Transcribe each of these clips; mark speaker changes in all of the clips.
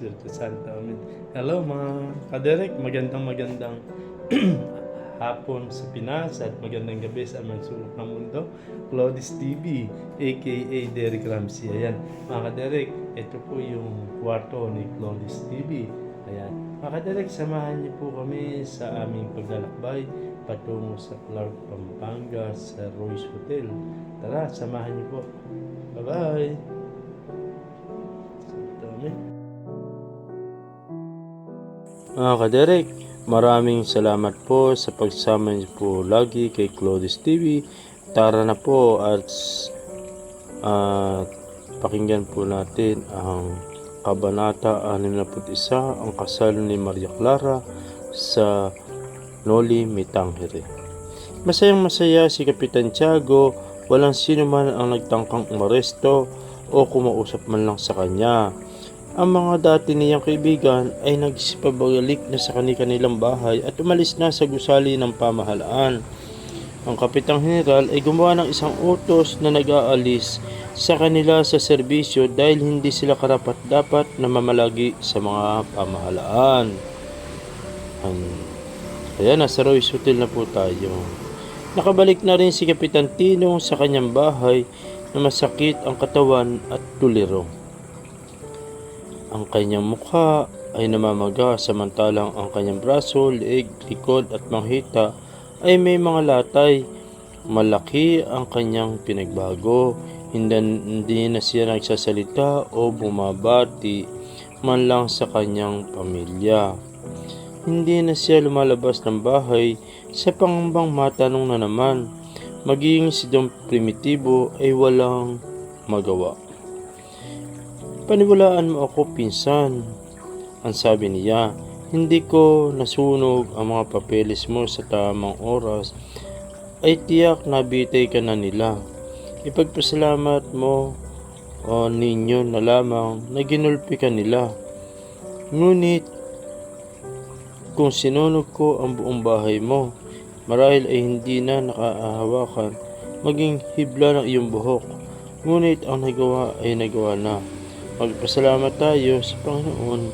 Speaker 1: Espiritu Santo. Amen. Hello mga kaderek, magandang hapon sa Pinas at magandang gabi sa aming sulok ng mundo. Claudius TV, aka Derek Ramsey. Ayan, mga kaderek, ito po yung kwarto ni Claudius TV. Ayan, mga kaderek, samahan niyo po kami sa aming paglalakbay patungo sa Clark, Pampanga sa Royce Hotel. Tara, samahan niyo po. Bye-bye! Mga kaderek, maraming salamat po sa pagsama niyo po lagi kay Claudius TV. Tara na po at pakinggan po natin ang Kabanata 61, ang kasal ni Maria Clara sa Noli Me Tangere. Masayang masaya si Kapitan Tiago, walang sino man ang nagtangkang umaresto o kumausap man lang sa kanya. Ang mga dati niyang kaibigan ay nagsipabalik na sa kanilang bahay at umalis na sa gusali ng pamahalaan. Ang Kapitang General ay gumawa ng isang utos na nag-aalis sa kanila sa serbisyo dahil hindi sila karapat-dapat na mamalagi sa mga pamahalaan. Kaya nasa Royce Hotel na po tayo. Nakabalik na rin si Kapitan Tinong sa kanyang bahay na masakit ang katawan at tuliro. Ang kanyang mukha ay namamaga samantalang ang kanyang braso, leeg, likod at manghita ay may mga latay. Malaki ang kanyang pinagbago. Hindi na siya nagsasalita o bumabati man lang sa kanyang pamilya. Hindi na siya lumalabas ng bahay sa pangambang matanong na naman. Maging si Don Primitibo ay walang magawa. Paniwalaan mo ako, pinsan, ang sabi niya. Hindi ko nasunog ang mga papeles mo sa tamang oras, ay tiyak nabitay ka na nila. Ipagpasalamat mo o ninyo na lamang na ginulpi ka nila. Ngunit kung sinunog ko ang buong bahay mo, marahil ay hindi na nakahawakan maging hibla ng iyong buhok. Ngunit ang nagawa ay nagawa na. Magpasalamat tayo sa Panginoon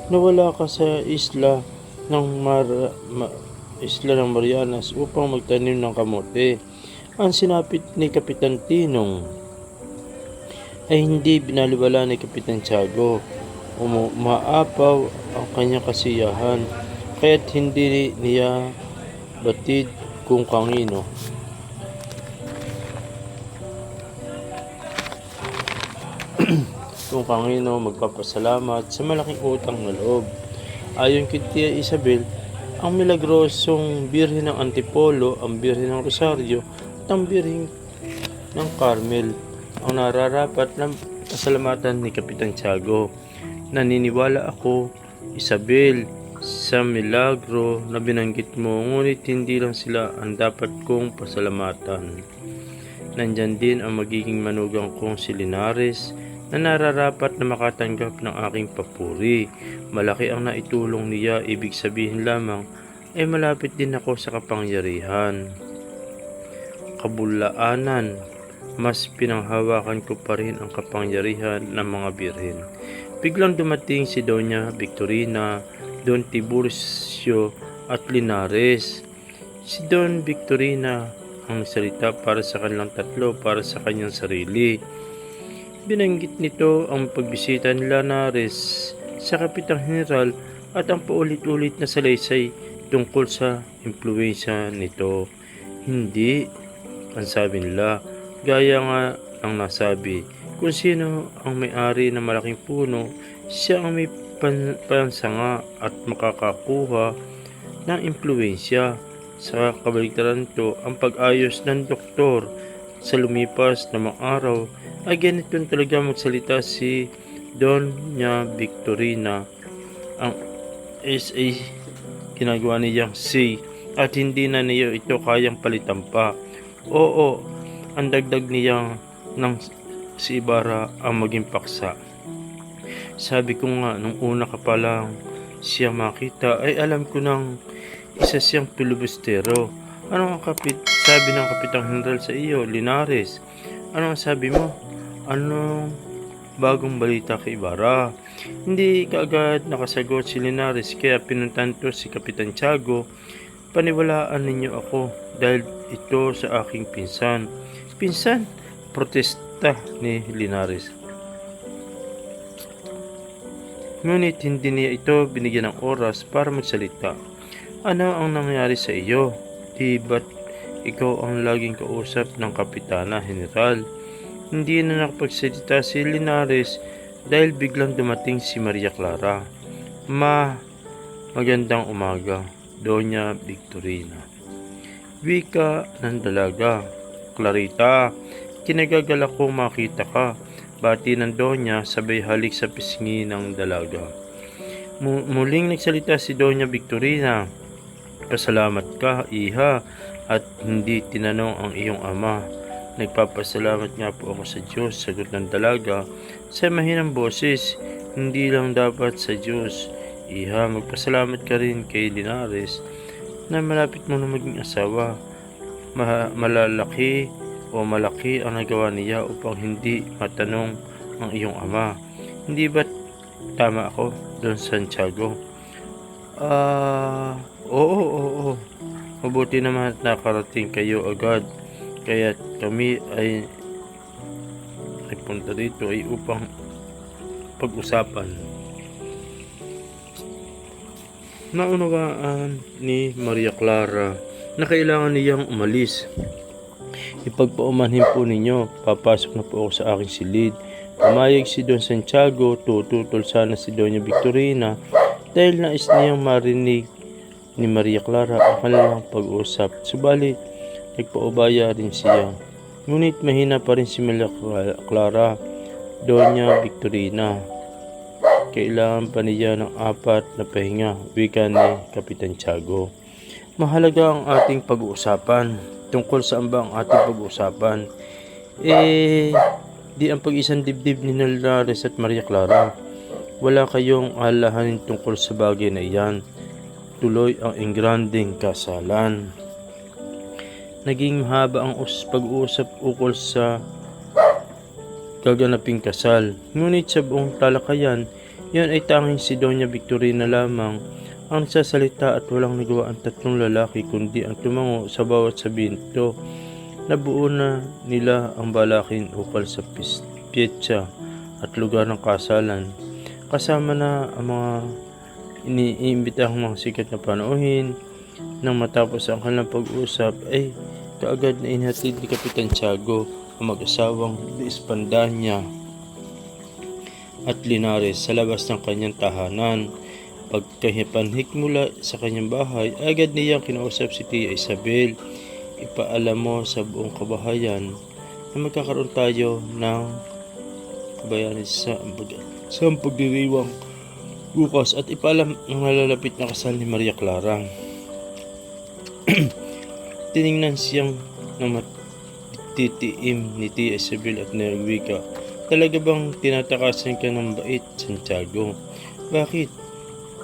Speaker 1: na wala ka sa isla ng Marianas upang magtanim ng kamote. Ang sinapit ni Kapitan Tinong ay hindi binaliwala ni Kapitan Tiago. Umaapaw ang kanyang kasiyahan, kaya't hindi niya batid kung kanino. Kung kanino magpapasalamat sa malaking utang na loob. Ayon kay Tia Isabel, ang milagrosong Birhen ng Antipolo, ang Birhen ng Rosario at ang Birhen ng Carmel ang nararapat ng pasalamatan ni Kapitan Tiago. Naniniwala ako, Isabel, sa milagro na binanggit mo, ngunit hindi lang sila ang dapat kong pasalamatan. Nandyan din ang magiging manugang kong si Linares na nararapat na makatanggap ng aking papuri. Malaki ang naitulong niya, ibig sabihin lamang ay malapit din ako sa kapangyarihan. Kabulaanan, mas pinanghawakan ko pa rin ang kapangyarihan ng mga birhen. Biglang dumating si Doña Victorina, Don Tiburcio at Linares. Si Don Victorina ang salita para sa kanilang tatlo, para sa kanyang sarili. Binanggit nito ang pagbisita ni Linares sa Kapitang General at ang paulit-ulit na salaysay tungkol sa impluwensya nito. Hindi, ang sabi nila, gaya nga ang nasabi, kung sino ang may-ari ng malaking puno, siya ang may pansanga at makakakuha ng impluwensya. Sa kabaligtaran nito, ang pag-ayos ng doktor sa lumipas na mga araw ay ganito talaga magsalita si Doña Victorina. Ang SA ginagawa niyang C at hindi na niya ito kayang palitan pa. Oo, ang dagdag niya ng si Ibarra ang maging paksa. Sabi ko nga, nung una ka pa lang siya makita ay alam ko nang isa siyang pilibustero. Ano ang sabi ng Kapitang General sa iyo, Linares? Ano ang sabi mo? Anong bagong balita kay Ibarra? Hindi kaagad nakasagot si Linares kaya pinuntahan to si Kapitan Tiago. Paniwalaan ninyo ako dahil ito sa aking pinsan. Pinsan? Protesta ni Linares. Ngunit hindi niya ito binigyan ng oras para magsalita. Ano ang nangyari sa iyo? Di ba't ikaw ang laging kausap ng Kapitana General? Hindi na nakapagsalita si Linares dahil biglang dumating si Maria Clara. Magandang umaga, Doña Victorina. Wika ng dalaga. Clarita, kinagagalak kong makita ka. Bati ng Donya sabay halik sa pisngi ng dalaga. Muling nagsalita si Doña Victorina. Pasalamat ka, iha, at hindi tinanong ang iyong ama. Nagpapasalamat nga po ako sa Diyos, sagot ng dalaga sa mahinang boses. Hindi lang dapat sa Diyos, iha, magpasalamat ka rin kay Linares na malapit mo na maging asawa. Malaki ang nagawa niya upang hindi matanong ang iyong ama. Hindi ba tama ako, Don Santiago? Oo. Mabuti naman at nakarating kayo agad. Kaya kami ay nagpunta dito ay upang pag-usapan. Naunawaan ni Maria Clara na kailangan niyang umalis. Ipagpaumanhin po ninyo, papasok na po ako sa aking silid. Pumayag si Don Santiago, tututol sana si Doña Victorina dahil nais niyang marinig ni Maria Clara ang kanilang pag-usap. Subalit, nagpaubaya rin siya. Ngunit mahina pa rin si Maria Clara, Doña Victorina. Kailangan pa niya ng 4 na pahinga, wika ni Kapitan Tiago. Mahalaga ang ating pag-uusapan. Tungkol saan ba ang ating pag-uusapan? Di ang pag-isang dibdib ni Linares at Maria Clara. Wala kayong alahanin tungkol sa bagay na iyan. Tuloy ang engranding kasalan. Naging mahaba ang pag-uusap ukol sa gaganaping kasal. Ngunit sa buong talakayan, yan ay tanging si Doña Victorina lamang ang nagsasalita at walang nagawa ang 3 lalaki kundi ang tumango sa bawat sabihin nito. Nabuo na nila ang balakin ukol sa petsa at lugar ng kasalan. Kasama na ang mga iniimbitahang mga sikat na panauhin. Nang matapos ang kanilang pag-usap ay kaagad na inhatid ni Kapitan Tiago ang mag-asawang de Espadaña at Linares sa labas ng kanyang tahanan. Pagkahipanhik mula sa kanyang bahay, agad niyang kinausap si Tia Isabel. Ipaalam mo sa buong kabahayan na magkakaroon tayo ng kabayanan sa pagdiriwang bukas at ipaalam ang nalalapit na kasal ni Maria Clara. Tiningnan siyang na matitiim ni Tia Isabel at nagwika. Talaga bang tinatakasan ka ng bait, Santiago? Bakit?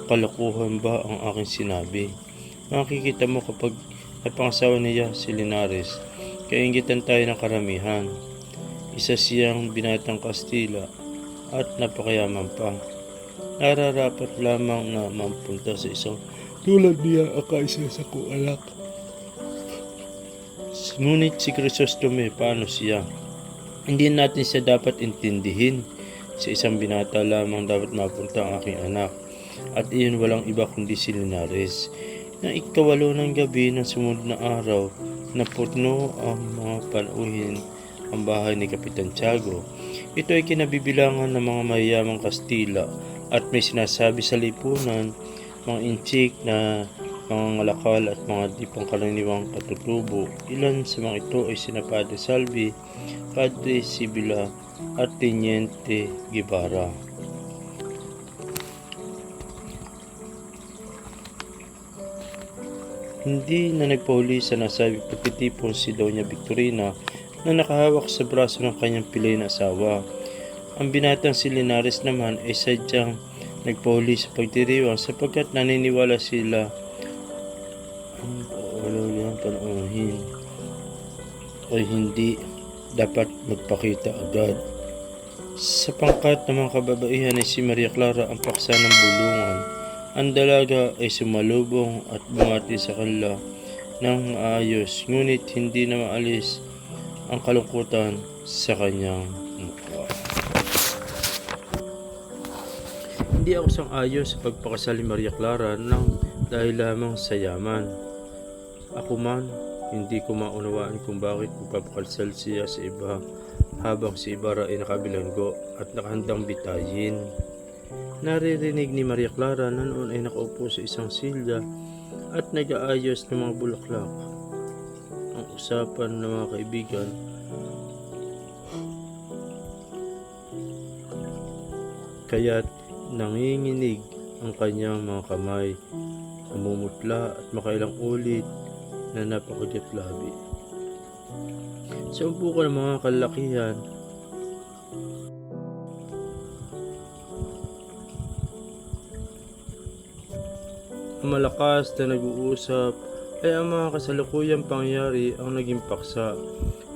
Speaker 1: Kalokohan ba ang aking sinabi? Makikita mo kapag napangasawa niya si Linares, kaingitan tayo ng karamihan. Isa siyang binatang Kastila at napakayaman pa. Nararapat lamang na mampunta sa isang tulad niya akaisa sa kong anak. Ngunit si Crisostome, paano siya? Hindi natin siya dapat intindihin. Sa isang binata lamang dapat mapunta ang aking anak. At iyon walang iba kundi si Linares. Nang 8 ng gabi ng sumunod na araw, napuno ang mga panauhin ang bahay ni Kapitan Tiago. Ito ay kinabibilangan ng mga mayayamang Kastila at may sinasabi sa lipunan, mga inchik na mga ngalakal at mga di pangkaraniwang katutubo. Ilan sa mga ito ay sina Padre Salvi, Padre Sibila at Teniente Guevara. Hindi na nagpahuli sa nasabing pagtitipon si Doña Victorina na nakahawak sa braso ng kanyang pilay na asawa. Ang binatang si Linares naman ay sadyang nagpahuli sa pagdiriwang sapagkat naniniwala sila ang walang panauhin ay hindi dapat magpakita agad. Sa pangkat ng mga kababaihan ay si Maria Clara ang paksa ng bulungan. Ang dalaga ay sumalubong at bumati sa kanila ng maayos, ngunit hindi na maalis ang kalungkutan sa kanyang mukha. Hindi ako sang-ayon sa pagpakasal ni Maria Clara ng dahil lamang sa yaman. Ako man, hindi ko maunawaan kung bakit magpapakasal siya sa iba habang si Ibarra ay nakabilanggo at nakahandang bitayin. Naririnig ni Maria Clara na noon ay nakaupo sa isang silya at nag-aayos ng mga bulaklak. Ang usapan ng mga kaibigan kaya't nanginginig ang kanyang mga kamay, namumutla at makailang ulit na napakagat labi. Sa umpukan ng mga kalakihan, ang malakas na nag-uusap ay ang mga kasalukuyang pangyayari ang naging paksa.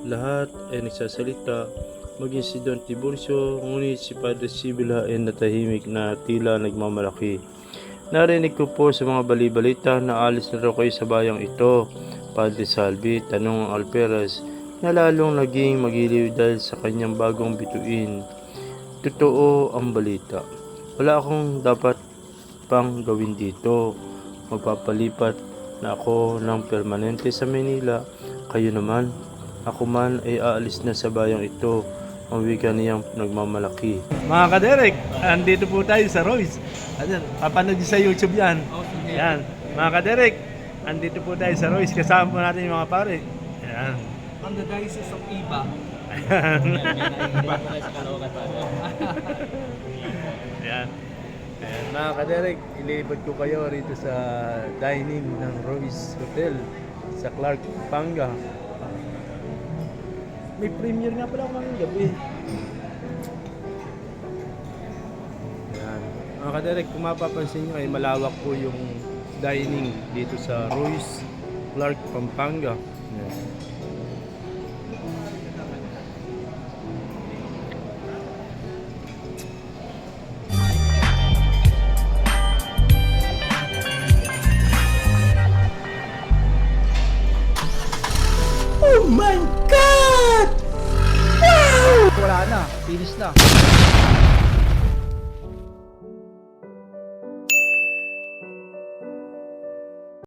Speaker 1: Lahat ay nagsasalita, maging si Don Tiburcio, ngunit si Padre Sibila ay natahimik na tila nagmamalaki. Narinig ko po sa mga balibalita na alis na raw kayo sa bayang ito, Padre Salvi, tanong ang Alperas, na lalong naging magiliw dahil sa kanyang bagong bituin. Totoo ang balita. Wala akong dapat pang gawin dito. Magpapalipat na ako ng permanente sa Manila. Kayo naman, ako man ay aalis na sa bayang ito. Ang wika niyang nagmamalaki.
Speaker 2: Mga kaderek, andito po tayo sa Royce. Ayan, papanood sa YouTube yan. Yan. Mga kaderek, andito po tayo sa Royce. Kasama po natin yung mga pare. Ayan.
Speaker 3: On the diocese of Iba.
Speaker 2: Ayan. Ayan. Mga kaderek, ilibad ko kayo rito sa dining ng Royce Hotel sa Clark, Pampanga. May premiere nga pala ngayong gabi. Ayan. Mga kaderek, kung mapapansin nyo ay malawak po yung dining dito sa Royce, Clark, Pampanga. Ayan.
Speaker 3: Oh my God! Wow! Wala na, finish na.